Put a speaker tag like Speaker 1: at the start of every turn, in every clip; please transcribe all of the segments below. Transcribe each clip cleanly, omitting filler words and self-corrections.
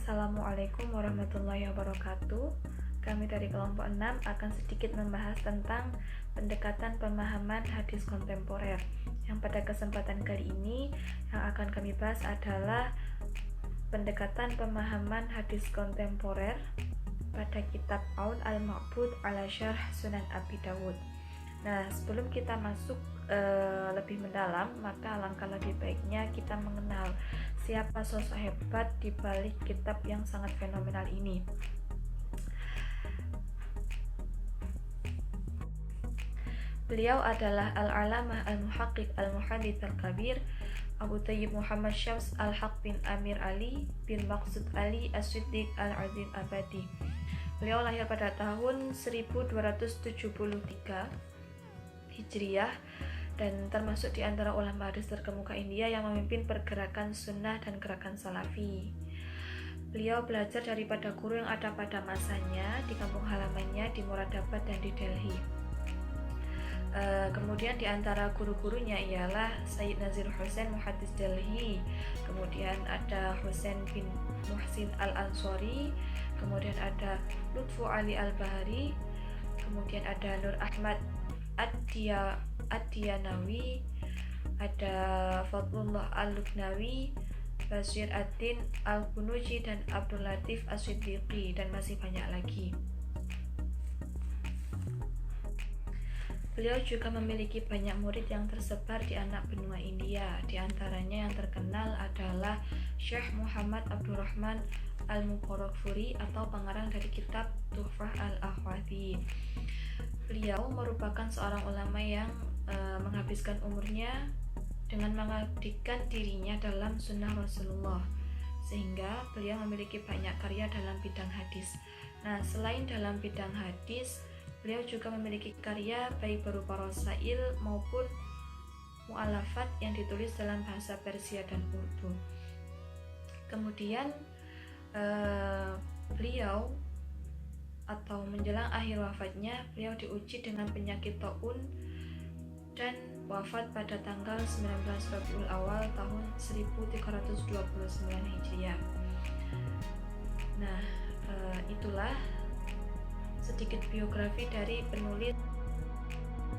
Speaker 1: Assalamualaikum warahmatullahi wabarakatuh. Kami dari kelompok 6 akan sedikit membahas tentang pendekatan pemahaman hadis kontemporer. Yang pada kesempatan kali ini yang akan kami bahas adalah pendekatan pemahaman hadis kontemporer pada kitab Aun al-Ma'bud ala Syarh Sunan Abi Dawud. Nah, sebelum kita masuk lebih mendalam, maka alangkah lebih baiknya kita mengenal siapa sosok hebat di balik kitab yang sangat fenomenal ini. Beliau adalah Al-Alamah Al-Muhaqqiq Al-Muhadits Al-Kabir Abu Thayyib Muhammad Syams Al-Haq bin Amir Ali bin Maqsud Ali As-Siddiq Al-Azim Abadi. Beliau lahir pada tahun 1273 Hijriah dan termasuk di antara ulama hadis terkemuka India yang memimpin pergerakan sunnah dan gerakan salafi. Beliau belajar daripada guru yang ada pada masanya di kampung halamannya di Moradabad dan di Delhi. Kemudian di antara guru-gurunya ialah Sayyid Nazir Husain Muhaddis Delhi, kemudian ada Husain bin Muhsin Al-Ansori, kemudian ada Lutfu Ali Al-Bahari, kemudian ada Nur Ahmad Ad-Diyanawi, ada Fadlullah Al-Luknawi, Basir Ad-Din Al-Kunuji, dan Abdul Latif As-Siddiqi, dan masih banyak lagi. Beliau juga memiliki banyak murid yang tersebar di anak benua India. Di antaranya yang terkenal adalah Syekh Muhammad Abdurrahman Al-Mubarakfuri atau pengarang dari kitab Tuhfah Al-Akhwati. Beliau merupakan seorang ulama yang menghabiskan umurnya dengan mengabdikan dirinya dalam sunnah Rasulullah, sehingga beliau memiliki banyak karya dalam bidang hadis. Nah, selain dalam bidang hadis, beliau juga memiliki karya baik berupa rasail maupun mu'alafat yang ditulis dalam bahasa Persia dan Urdu. Kemudian beliau atau menjelang akhir wafatnya, beliau diuji dengan penyakit taun dan wafat pada tanggal 19 Rabiul Awal tahun 1329 Hijriah. Nah, itulah sedikit biografi dari penulis.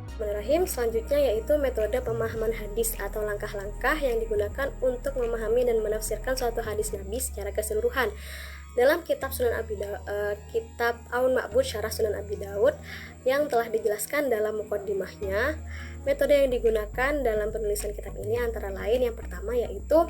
Speaker 2: Bismillahirrahmanirrahim. Selanjutnya yaitu metode pemahaman hadis atau langkah-langkah yang digunakan untuk memahami dan menafsirkan suatu hadis Nabi secara keseluruhan. Dalam kitab kitab Aun Ma'bud Syarah Sunan Abi Dawud yang telah dijelaskan dalam muqaddimahnya, metode yang digunakan dalam penulisan kitab ini antara lain yang pertama yaitu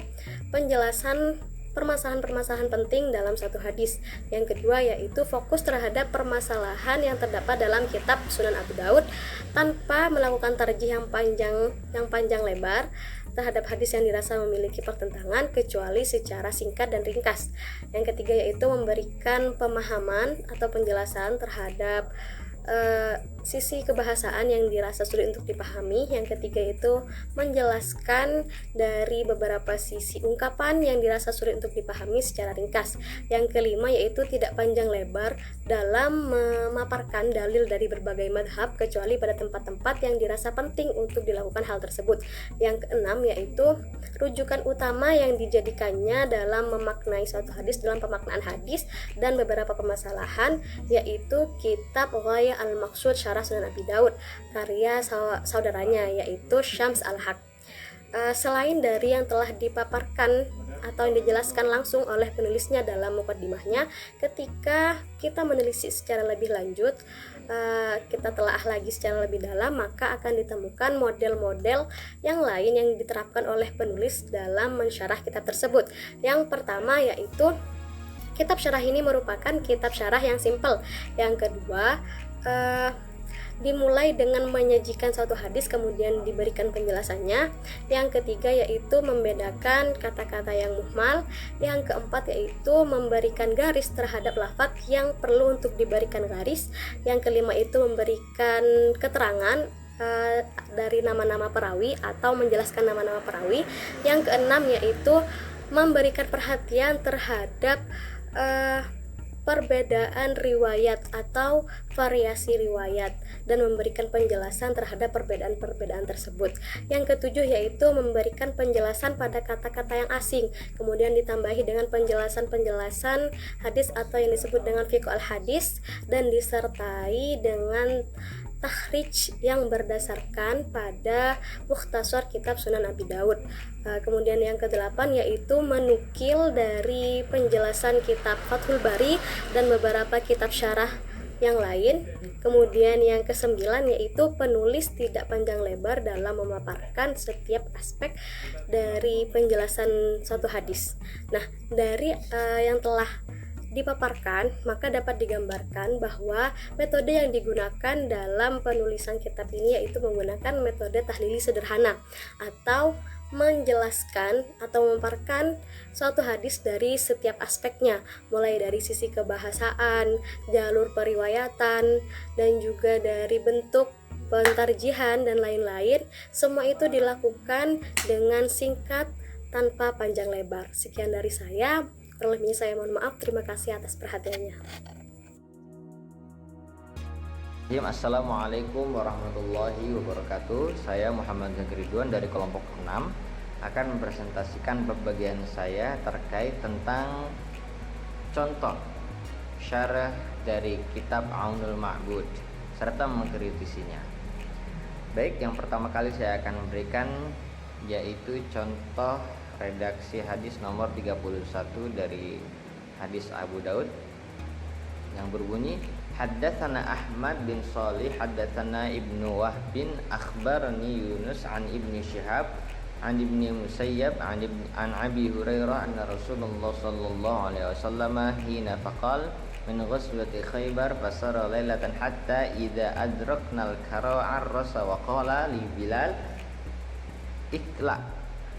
Speaker 2: penjelasan permasalahan-permasalahan penting dalam satu hadis. Yang kedua yaitu fokus terhadap permasalahan yang terdapat dalam kitab Sunan Abi Dawud tanpa melakukan tarjih yang panjang lebar terhadap hadis yang dirasa memiliki pertentangan kecuali secara singkat dan ringkas. Yang ketiga yaitu memberikan pemahaman atau penjelasan terhadap sisi kebahasaan yang dirasa sulit untuk dipahami. Yang ketiga itu menjelaskan dari beberapa sisi ungkapan yang dirasa sulit untuk dipahami secara ringkas. Yang kelima yaitu tidak panjang lebar dalam memaparkan dalil dari berbagai madhab kecuali pada tempat-tempat yang dirasa penting untuk dilakukan hal tersebut. Yang keenam yaitu rujukan utama yang dijadikannya dalam memaknai suatu hadis dalam pemaknaan hadis dan beberapa permasalahan, yaitu kitab Ghaya Al-Maqsud Syarah Sunan Abi Dawud karya saudaranya yaitu Syams Al-Haq. Selain dari yang telah dipaparkan atau yang dijelaskan langsung oleh penulisnya dalam muqaddimahnya, ketika kita menelisik secara lebih lanjut, kita telaah lagi secara lebih dalam, maka akan ditemukan model-model yang lain yang diterapkan oleh penulis dalam mensyarah kitab tersebut. Yang pertama yaitu kitab syarah ini merupakan kitab syarah yang simpel. Yang kedua, dimulai dengan menyajikan suatu hadis kemudian diberikan penjelasannya. Yang ketiga yaitu membedakan kata-kata yang muhmal. Yang keempat yaitu memberikan garis terhadap lafaz yang perlu untuk diberikan garis. Yang kelima itu memberikan keterangan dari nama-nama perawi atau menjelaskan nama-nama perawi. Yang keenam yaitu memberikan perhatian terhadap perbedaan riwayat atau variasi riwayat dan memberikan penjelasan terhadap perbedaan-perbedaan tersebut. Yang ketujuh yaitu memberikan penjelasan pada kata-kata yang asing, kemudian ditambahi dengan penjelasan-penjelasan hadis atau yang disebut dengan fiqh al-hadis, dan disertai dengan takhrij yang berdasarkan pada mukhtasar kitab Sunan Abi Daud. Kemudian yang kedelapan yaitu menukil dari penjelasan kitab Fathul Bari dan beberapa kitab syarah yang lain. Kemudian yang kesembilan yaitu penulis tidak panjang lebar dalam memaparkan setiap aspek dari penjelasan suatu hadis. Nah, dari yang telah dipaparkan, maka dapat digambarkan bahwa metode yang digunakan dalam penulisan kitab ini yaitu menggunakan metode tahlili sederhana atau menjelaskan atau memaparkan suatu hadis dari setiap aspeknya, mulai dari sisi kebahasaan, jalur periwayatan, dan juga dari bentuk pentarjihan dan lain-lain. Semua itu dilakukan dengan singkat tanpa panjang lebar. Sekian dari saya. Terlebihnya saya mohon maaf. Terima kasih atas perhatiannya.
Speaker 3: Assalamualaikum warahmatullahi wabarakatuh. Saya Muhammad Ridwan dari kelompok 6 akan mempresentasikan bagian saya terkait tentang contoh syarah dari kitab Aunul Ma'bud serta mengkritisinya. Baik, yang pertama kali saya akan memberikan yaitu contoh redaksi hadis nomor 31 dari hadis Abu Daud yang berbunyi Haddatsana Ahmad bin Shalih haddatsana Ibnu Wahb bin akhbarani Yunus an Ibnu Syihab an Ibnu Musayyab an Abi Hurairah anna Rasulullah sallallahu alaihi wasallam hina faqal min ghazwati Khaybar fasara lailatan hatta idza adrakna al-kara'a ar-rasa wa qala li Bilal ikla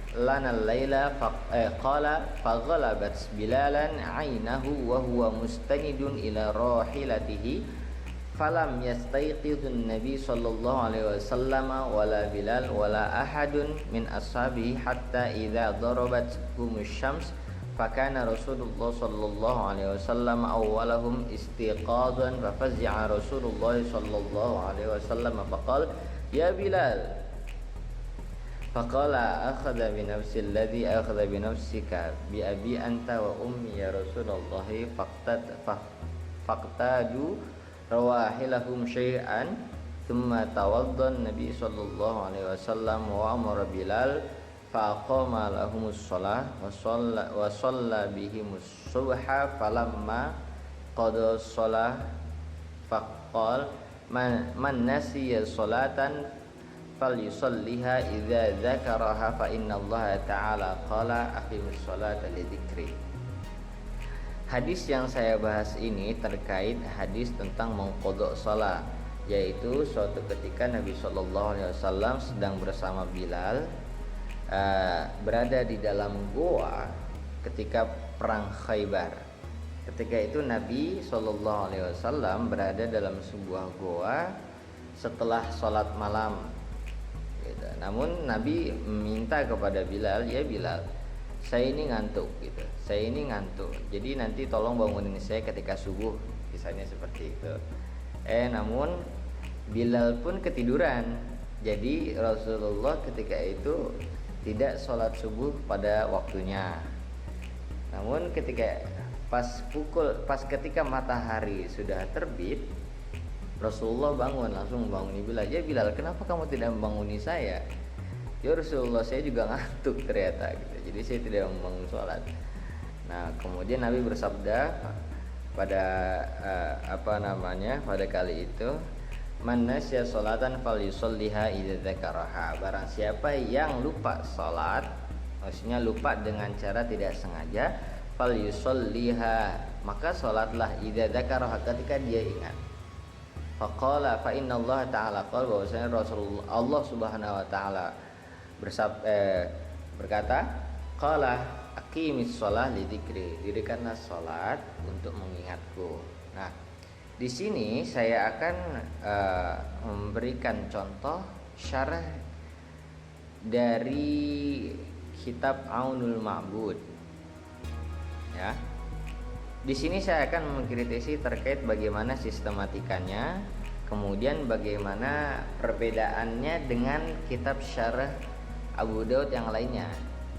Speaker 3: lana al-laila qala faghalabat bilalan 'ainahu wa huwa mustanidun ila rahilatihi falam yastayqidun nabi sallallahu alaihi wasallam wala Bilal wala ahadun min ashabihi hatta idza darabat humus syams fakana Rasulullah sallallahu alaihi wasallam awwalahum istiqadan fafazi'a Rasulullah sallallahu alaihi wasallam faqala ya Bilal faqala akhadha bi nafsi alladhi akhadha bi nafsika bi abi anta wa ummi ya Rasulullah faqtadu rawahilahum syai'an thumma tawadda an-nabi sallallahu alaihi wasallam wa amara Bilal faqama lahumus shalah wa shalla bihimus subha falamma qada shalah faqala man nasiya salatan falyusalliha idza dzakaraha fa innallaha ta'ala qala aqimus sholata lidzikri. Hadis yang saya bahas ini terkait hadis tentang mengqadha shalah, yaitu suatu ketika Nabi sallallahu alaihi wasallam sedang bersama Bilal berada di dalam goa ketika perang Khaybar. Ketika itu Nabi sallallahu alaihi wasallam berada dalam sebuah goa setelah sholat malam. Namun Nabi minta kepada Bilal, ya Bilal, saya ini ngantuk gitu. Saya ini ngantuk. Jadi nanti tolong bangunin saya ketika subuh, kisahnya seperti itu. Namun Bilal pun ketiduran. Jadi Rasulullah ketika itu tidak sholat subuh pada waktunya. Namun ketika matahari sudah terbit, Rasulullah bangun, langsung membanguni Bilal. Ya Bilal, kenapa kamu tidak membanguni saya? Ya Rasulullah, saya juga ngantuk ternyata gitu. Jadi saya tidak membangun sholat. Nah, kemudian Nabi bersabda pada pada kali itu, man nasya sholatan falyusalliha idza dzakaraha. Barang siapa yang lupa sholat, maksudnya lupa dengan cara tidak sengaja, falyusalliha, maka sholatlah idza dzakaraha, ketika dia ingat. Faqala fa innallaha ta'ala qala, bahwasanya Rasulullah Allah Subhanahu wa taala berkata, qala aqimis shalah lidzikri, dirikanlah salat untuk mengingatku. Nah, di sini saya akan memberikan contoh syarah dari kitab Aunul Ma'bud. Ya. Di sini saya akan mengkritisi terkait bagaimana sistematikanya, kemudian bagaimana perbedaannya dengan kitab syarah Abu Daud yang lainnya,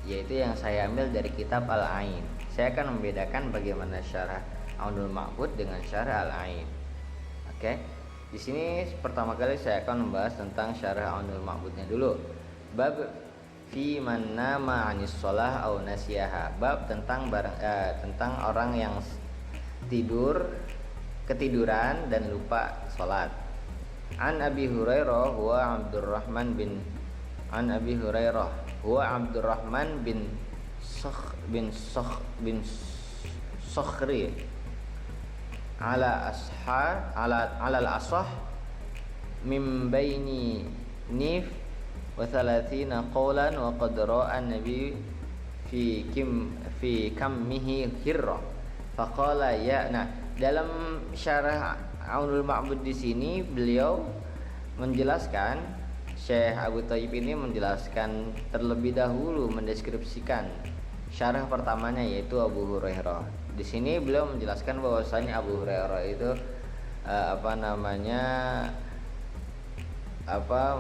Speaker 3: yaitu yang saya ambil dari kitab Al-Ain. Saya akan membedakan bagaimana syarah Aunul Ma'bud dengan syarah Al-Ain. Oke. Di sini pertama kali saya akan membahas tentang syarah Aunul Ma'budnya dulu. Bab fi man nama 'anis shalah aw nasiyaha. Bab tentang tentang orang yang ketiduran dan lupa salat. An Abi Hurairah huwa Abdurrahman bin Sokhri ala al-asah min baini nif wa 30 qawlan wa qad ra'a an-nabi fi kammihi hirra faqala ya. Nah, dalam syarah Aunul Ma'bud di sini beliau menjelaskan, Syekh Abu Thayyib ini menjelaskan terlebih dahulu, mendeskripsikan syarah pertamanya yaitu Abu Hurairah. Di sini beliau menjelaskan bahwasanya Abu Hurairah itu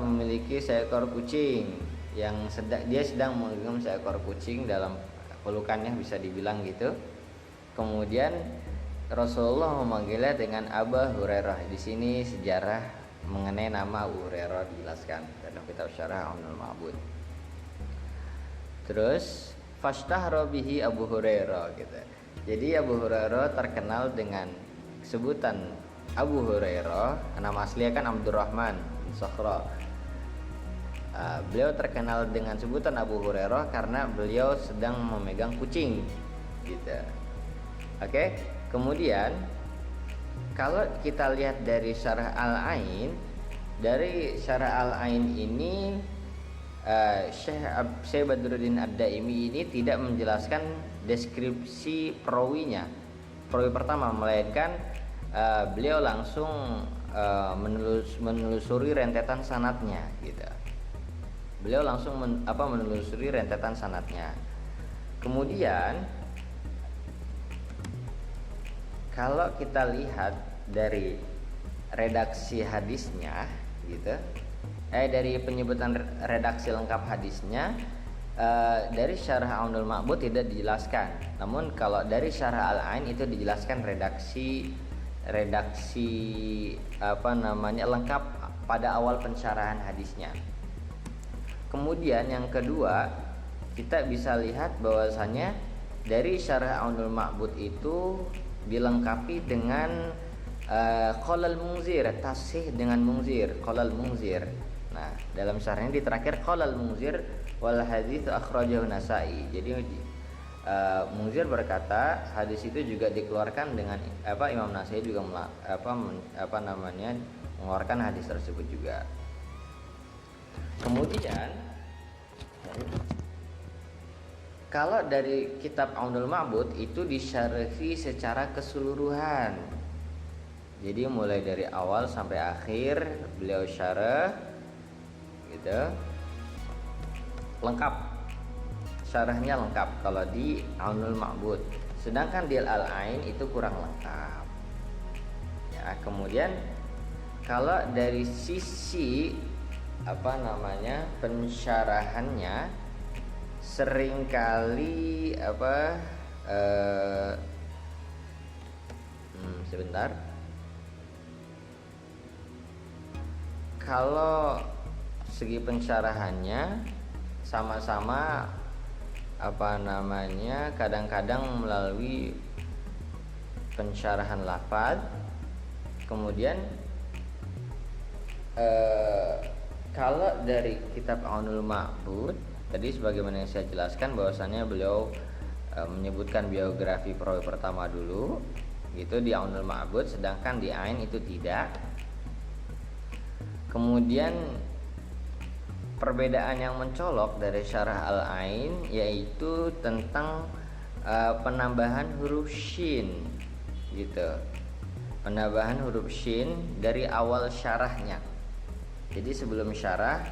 Speaker 3: memiliki seekor kucing yang dia sedang menggenggam seekor kucing dalam pelukannya, bisa dibilang gitu. Kemudian Rasulullah memanggilnya dengan Abu Hurairah. Di sini sejarah mengenai nama Abu Hurairah dijelaskan dalam kitab syarah Aunul Ma'bud. Terus fashtahara bihi Abu Hurairah gitu. Jadi Abu Hurairah terkenal dengan sebutan Abu Hurairah. Nama aslinya kan Abdurrahman bin Sokhra. Beliau terkenal dengan sebutan Abu Hurairah karena beliau sedang memegang kucing gitu. Oke. Kemudian kalau kita lihat dari syarah Al-Ain, dari syarah Al-Ain ini Syekh Badruddin Ad-Daimi ini tidak menjelaskan deskripsi perawinya, perawi pertama, melainkan beliau langsung menelusuri rentetan sanadnya gitu. Beliau langsung menelusuri rentetan sanadnya. Kemudian kalau kita lihat dari redaksi hadisnya gitu, dari penyebutan redaksi lengkap hadisnya, dari syarah Aunul Ma'bud tidak dijelaskan. Namun kalau dari syarah Al-Ain itu dijelaskan redaksi lengkap pada awal pensyarahan hadisnya. Kemudian yang kedua, kita bisa lihat bahwasanya dari syarah Aunul Ma'bud itu dilengkapi dengan Qolal Munzir, tasih dengan Munzir, Qolal Munzir. Nah, dalam syarahnya di terakhir Qolal Munzir wal hadits akhrajahu Nasa'i. Jadi Munzir berkata hadis itu juga dikeluarkan dengan Imam Nasa'i juga mengeluarkan hadis tersebut juga. Kemudian kalau dari kitab Aunul Ma'bud itu disyarahi secara keseluruhan. Jadi mulai dari awal sampai akhir beliau syarah gitu. Lengkap. Syarahnya lengkap kalau di Aunul Ma'bud. Sedangkan di Al-Ain itu kurang lengkap. Ya, kemudian kalau dari sisi pensyarahannya seringkali sebentar. Kalau segi pensyarahannya sama-sama kadang-kadang melalui pensyarahan lafaz. Kemudian kalau dari kitab Aunul Ma'bud tadi sebagaimana yang saya jelaskan bahwasannya beliau menyebutkan biografi perawi pertama dulu gitu di Aunul Ma'bud, sedangkan di Ain itu tidak. Kemudian perbedaan yang mencolok dari syarah Al-Ain yaitu tentang penambahan huruf shin gitu. Penambahan huruf shin dari awal syarahnya. Jadi sebelum syarah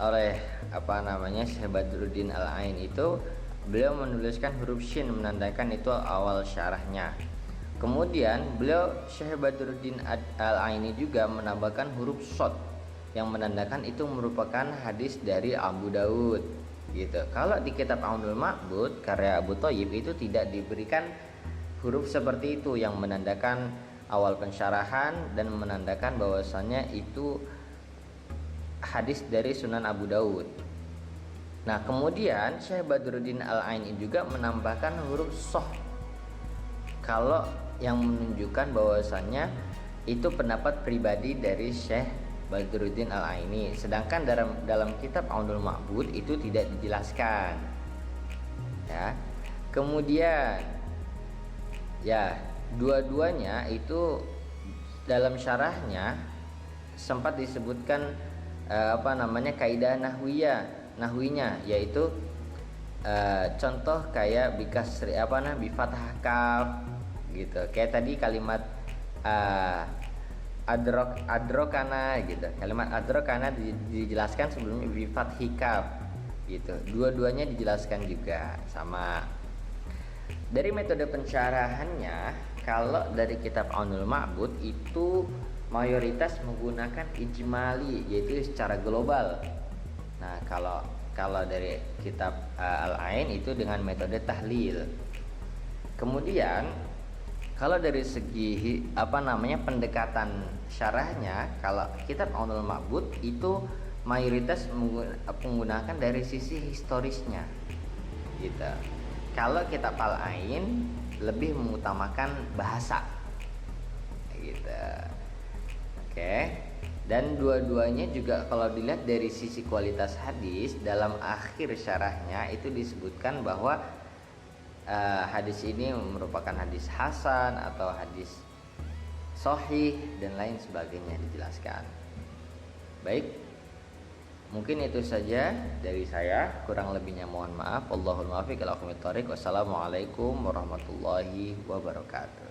Speaker 3: oleh Syekh Badruddin Al-Ain itu beliau menuliskan huruf shin menandakan itu awal syarahnya. Kemudian beliau Syekh Badruddin Al-Aini juga menambahkan huruf shod yang menandakan itu merupakan hadis dari Abu Daud gitu. Kalau di kitab Aunul Ma'bud karya Abu Thayyib itu tidak diberikan huruf seperti itu yang menandakan awal pensyarahan dan menandakan bahwasannya itu hadis dari Sunan Abu Daud. Nah, kemudian Syekh Badruddin Al-Aini juga menambahkan huruf soh kalau yang menunjukkan bahwasannya itu pendapat pribadi dari Syekh Badruddin Al-Aini. Sedangkan dalam kitab Aunul Ma'bud itu tidak dijelaskan. Ya. Kemudian ya, dua-duanya itu dalam syarahnya sempat disebutkan kaidah nahwinya yaitu contoh kayak bi fathah kaf gitu. Kayak tadi kalimat adrokana gitu. Kalimat adrokana dijelaskan sebelumnya bi fathhi kaf gitu. Dua-duanya dijelaskan juga sama. Dari metode pensyarahannya, kalau dari kitab Aunul Ma'bud itu mayoritas menggunakan ijmali, yaitu secara global. Nah, kalau dari kitab Al-Ain itu dengan metode tahlil. Kemudian kalau dari segi pendekatan syarahnya, kalau kitab Aunul Ma'bud itu mayoritas menggunakan dari sisi historisnya gitu. Kalau kitab Al-Ain lebih mengutamakan bahasa gitu. Oke. Dan dua-duanya juga kalau dilihat dari sisi kualitas hadis, dalam akhir syarahnya itu disebutkan bahwa hadis ini merupakan hadis hasan atau hadis sahih dan lain sebagainya dijelaskan. Baik, mungkin itu saja dari saya, kurang lebihnya mohon maaf. Wallahul muwaffiq ila aqwamit thoriq. Wassalamualaikum warahmatullahi wabarakatuh.